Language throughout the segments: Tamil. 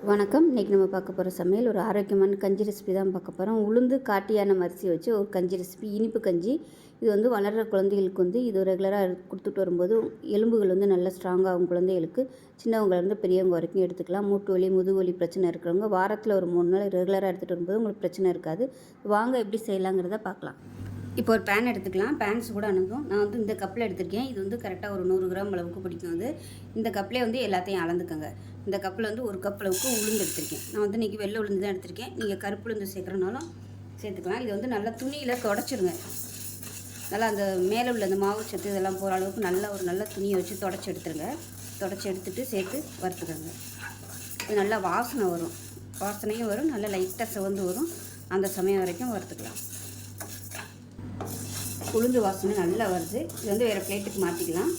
வணக்கம். இன்றைக்கி நம்ம பார்க்க போகிற சமையல் ஒரு ஆரோக்கியமான கஞ்சி ரெசிபி தான் பார்க்க போகிறோம். உளுந்து காட்டியான அரிசி வச்சு ஒரு கஞ்சி ரெசிபி, இனிப்பு கஞ்சி. இது வந்து வளர்கிற குழந்தைகளுக்கு வந்து இது ரெகுலராக கொடுத்துட்டு வரும்போது எலும்புகள் வந்து நல்லா ஸ்ட்ராங்காகும். குழந்தைகளுக்கு சின்னவங்கலேருந்து பெரியவங்க வரைக்கும் எடுத்துக்கலாம். மூட்டு வலி, முதுகு வலி பிரச்சனை இருக்கிறவங்க வாரத்தில் ஒரு 3 நாள் ரெகுலராக எடுத்துகிட்டு வரும்போது உங்களுக்கு பிரச்சனை இருக்காது. வாங்க எப்படி செய்யலாங்கிறத பார்க்கலாம். இப்போ ஒரு பேன் எடுத்துக்கலாம். பேன் சூடானதும் நான் வந்து இந்த கப்பில் எடுத்திருக்கேன். இது வந்து கரெக்டாக ஒரு 100 கிராம் அளவுக்கு பிடிக்கும். வந்து இந்த கப்பிலே வந்து எல்லாத்தையும் அளந்துக்கோங்க. இந்த கப்பில் வந்து ஒரு கப் அளவுக்கு உளுந்து எடுத்திருக்கேன். நான் வந்து இன்றைக்கி வெள்ளை உளுந்து தான் எடுத்திருக்கேன். நீங்கள் கருப்பு உளுந்து சேர்க்குறனாலும் சேர்த்துக்கலாம். இது வந்து நல்லா துணியில் தொடச்சிருங்க. நல்லா அந்த மேலே உள்ள அந்த மாவு சத்து இதெல்லாம் போகிற அளவுக்கு நல்ல துணியை வச்சு தொடச்சி எடுத்துருங்க. தொடச்சி எடுத்துகிட்டு சேர்த்து வறுத்துக்கோங்க. இது நல்லா வாசனை வரும். வாசனையும் வரும், நல்லா லைட்டாக சிவந்து வரும். அந்த சமயம் வரைக்கும் வறுத்துக்கலாம். உளுந்து வாசனை நல்லா வருது. இது வந்து வேறு பிளேட்டுக்கு மாற்றிக்கலாம்.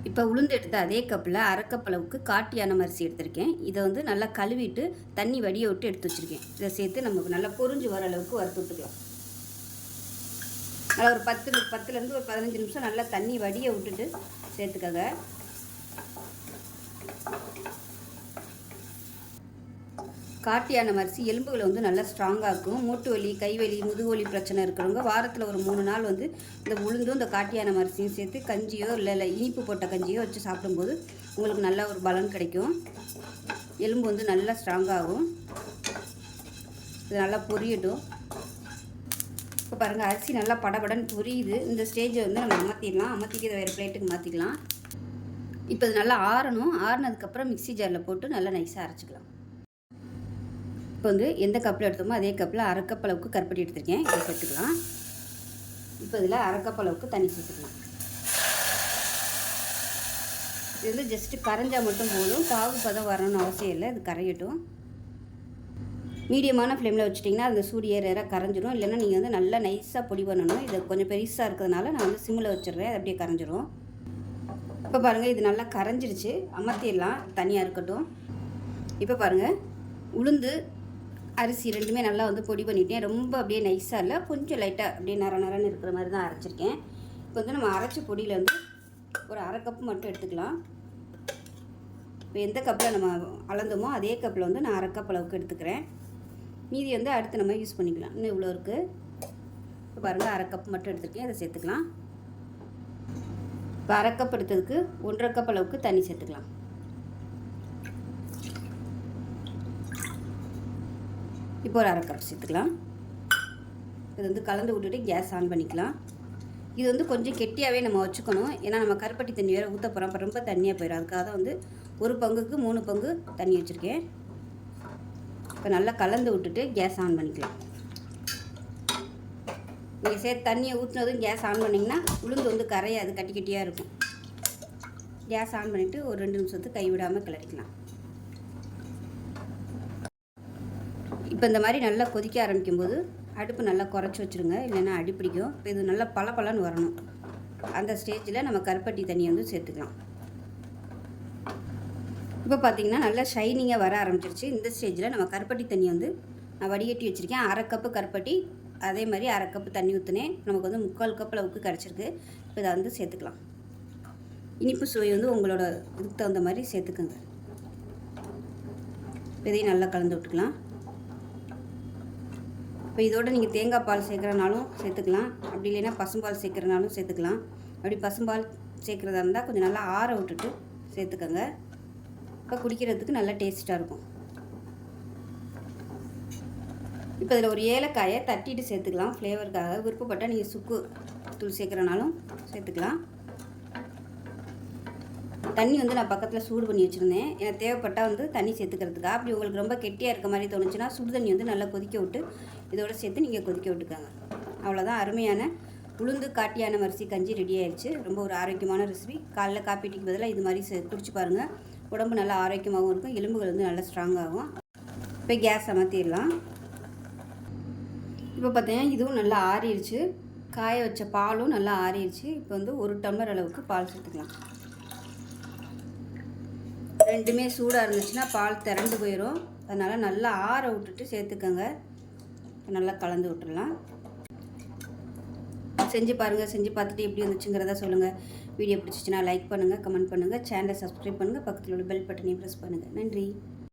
இப்போ உளுந்து எடுத்து அதே கப்பில் அரை கப் அளவுக்கு காட்டியான அரிசி எடுத்திருக்கேன். இதை வந்து நல்லா கழுவிட்டு தண்ணி வடிய விட்டு எடுத்து வச்சுருக்கேன். இதை சேர்த்து நமக்கு நல்லா பொரிஞ்சு வர அளவுக்கு வறுத்து விட்டுக்கலாம். நல்லா ஒரு 10லேருந்து ஒரு 15 நிமிஷம் நல்லா தண்ணி வடிய விட்டுட்டு சேர்த்துக்கங்க. காட்டியான அரிசி எலும்புகளை வந்து நல்லா ஸ்ட்ராங்காக இருக்கும். மூட்டு வலி, கைவலி, முதுகுவலி பிரச்சனை இருக்கிறவங்க வாரத்தில் ஒரு 3 நாள் வந்து இந்த உளுந்தும் இந்த காட்டியான அரிசியும் சேர்த்து கஞ்சியோ இல்லை இனிப்பு போட்ட கஞ்சியோ வச்சு சாப்பிடும்போது உங்களுக்கு நல்ல ஒரு பலன் கிடைக்கும். எலும்பு வந்து நல்லா ஸ்ட்ராங்காகும். இது நல்லா பொரியட்டும். இப்போ பாருங்கள், அரிசி நல்லா படபடன்னு பொரியுது. இந்த ஸ்டேஜை வந்து நம்ம அமர்த்திட்டு இதை வேறு பிளேட்டுக்கு மாற்றிக்கலாம். இப்போ இது நல்லா ஆறணும். ஆறினதுக்கப்புறம் மிக்ஸி ஜாரில் போட்டு நல்லா நைஸாக அரைச்சிக்கலாம். இப்போ வந்து எந்த கப்பில் எடுத்தோமோ அதே கப்பில் அரை கப் அளவுக்கு கருப்பட்டி எடுத்துருக்கேன். இதை சேர்த்துக்கலாம். இப்போ இதில் அரை கப் அளவுக்கு தண்ணி சேர்த்துக்கலாம். இது வந்து ஜஸ்ட்டு கரைஞ்சால் மட்டும் போதும். பாகு பதம் வரணும்னு அவசியம் இல்லை. இது கரையட்டும். மீடியமான ஃப்ளேமில் வச்சுட்டிங்கன்னா அந்த சூடு ஏற கரைஞ்சிரும். இல்லைன்னா நீங்கள் வந்து நல்லா நைஸாக பொடி பண்ணணும். இது கொஞ்சம் பெருசாக இருக்கிறதுனால நான் வந்து சிம்மில் வச்சிடுறேன். அது அப்படியே கரைஞ்சிரும். இப்போ பாருங்கள், இது நல்லா கரைஞ்சிருச்சு. அமர்த்திடலாம், தனியாக இருக்கட்டும். இப்போ பாருங்கள், உளுந்து அரிசி ரெண்டுமே நல்லா வந்து பொடி பண்ணிட்டேன். ரொம்ப அப்படியே நைஸாக இல்லை, கொஞ்சம் லைட்டாக அப்படியே நரன்னு இருக்கிற மாதிரி தான் அரைச்சிருக்கேன். இப்போ வந்து நம்ம அரைச்ச பொடியில் வந்து ஒரு அரை கப்பு மட்டும் எடுத்துக்கலாம். இப்போ எந்த கப்பில் நம்ம அளந்தோமோ அதே கப்பில் வந்து நான் அரை கப் அளவுக்கு எடுத்துக்கிறேன். மீதி வந்து அடுத்து நம்ம யூஸ் பண்ணிக்கலாம். இன்னும் இவ்வளோ இருக்குது. இப்போ பாருங்கள், அரை கப் மட்டும் எடுத்துருக்கேன். அதை சேர்த்துக்கலாம். இப்போ அரை கப் எடுத்ததுக்கு 1.5 கப் அளவுக்கு தண்ணி சேர்த்துக்கலாம். இப்போ ஒரு அரை கப் சேர்த்துக்கலாம். இது வந்து கலந்து விட்டுட்டு கேஸ் ஆன் பண்ணிக்கலாம். இது வந்து கொஞ்சம் கெட்டியாகவே நம்ம வச்சுக்கணும். ஏன்னா நம்ம கருப்பட்டி தண்ணி வேறு ஊற்ற போகிறோம். அப்போ ரொம்ப தண்ணியாக போயிடும். அதுக்காக தான் வந்து 1 பங்குக்கு 3 பங்கு தண்ணி வச்சுருக்கேன். இப்போ நல்லா கலந்து விட்டுட்டு கேஸ் ஆன் பண்ணிக்கலாம். நீங்கள் சேர்த்து தண்ணியை ஊற்றினதும் கேஸ் ஆன் பண்ணிங்கன்னா உளுந்து வந்து கரையாது, கட்டி கட்டியாக இருக்கும். கேஸ் ஆன் பண்ணிவிட்டு ஒரு 2 நிமிஷத்துக்கு கைவிடாமல் கிளறிக்கலாம். இப்போ இந்த மாதிரி நல்லா கொதிக்க ஆரம்பிக்கும் போது அடுப்பு நல்லா குறைச்சி வச்சுருங்க, இல்லைன்னா அடி பிடிக்கும். இப்போ இது நல்லா பளபளன்னு வரணும். அந்த ஸ்டேஜில் நம்ம கருப்பட்டி தண்ணியை வந்து சேர்த்துக்கலாம். இப்போ பார்த்திங்கன்னா நல்லா ஷைனிங்காக வர ஆரம்பிச்சிருச்சு. இந்த ஸ்டேஜில் நம்ம கருப்பட்டி தண்ணி வந்து நான் வடிகட்டி வச்சுருக்கேன். அரை கப்பு கருப்பட்டி, அதே மாதிரி அரை கப்பு தண்ணி ஊற்றினேன். நமக்கு வந்து 3/4 கப் அளவுக்கு கிடச்சிருக்கு. இப்போ இதை வந்து சேர்த்துக்கலாம். இனிப்பு சுவை வந்து உங்களோட இதுக்கு தகுந்த மாதிரி சேர்த்துக்குங்க. இதையும் நல்லா கலந்து விட்டுக்கலாம். இப்போ இதோடு நீங்கள் தேங்காய் பால் சேர்க்குறனாலும் சேர்த்துக்கலாம். அப்படி இல்லைன்னா பசும்பால் சேர்க்குறனாலும் சேர்த்துக்கலாம். அப்படி பசும்பால் சேர்க்குறதா இருந்தால் கொஞ்சம் நல்லா ஆற விட்டுட்டு சேர்த்துக்கோங்க. இப்போ குடிக்கிறதுக்கு நல்லா டேஸ்ட்டாக இருக்கும். இப்போ இதில் ஒரு ஏலக்காயை தட்டிட்டு சேர்த்துக்கலாம் ஃப்ளேவருக்காக. விருப்பப்பட்டால் நீங்கள் சுக்கு தூள் சேர்க்குறனாலும் சேர்த்துக்கலாம். தண்ணி வந்து நான் பக்கத்தில் சூடு பண்ணி வச்சுருந்தேன். எனக்கு தேவைப்பட்டால் வந்து தண்ணி சேர்த்துக்கிறதுக்காக. அப்படி உங்களுக்கு ரொம்ப கெட்டியாக இருக்க மாதிரி தோணுச்சுன்னா சுடு தண்ணி வந்து நல்லா கொதிக்க விட்டு இதோடு சேர்த்து நீங்கள் கொதிக்க விட்டுக்காங்க. அவ்வளோதான், அருமையான உளுந்து காட்டியான அரிசி கஞ்சி ரெடி ஆயிடுச்சு. ரொம்ப ஒரு ஆரோக்கியமான ரெசிபி. காலைல காப்பி டீக்கு பதிலாக இது மாதிரி குடிச்சு பாருங்கள். உடம்பு நல்லா ஆரோக்கியமாகவும் இருக்கும். எலும்புகள் வந்து நல்லா ஸ்ட்ராங்காகும். இப்போ கேஸ் அமர்த்திடலாம். இப்போ பார்த்தீங்கன்னா இதுவும் நல்லா ஆறிடுச்சு. காய வச்ச பாலும் நல்லா ஆறிடுச்சு. இப்போ வந்து 1 டம்ளர் அளவுக்கு பால் சேர்த்துக்கலாம். ரெண்டுமே சூடாக இருந்துச்சுன்னா பால் திரண்டு போயிடும். அதனால் நல்லா ஆற விட்டுட்டு சேர்த்துக்கோங்க. நல்லா கலந்து விட்டுடலாம். செஞ்சு பாருங்கள். செஞ்சு பார்த்துட்டு எப்படி வந்துச்சுங்கிறத சொல்லுங்கள். வீடியோ பிடிச்சிச்சின்னா லைக் பண்ணுங்கள், கமெண்ட் பண்ணுங்கள், சேனலை சப்ஸ்கிரைப் பண்ணுங்கள், பக்கத்தில் உள்ள பெல் பட்டனையும் ப்ரெஸ் பண்ணுங்கள். நன்றி.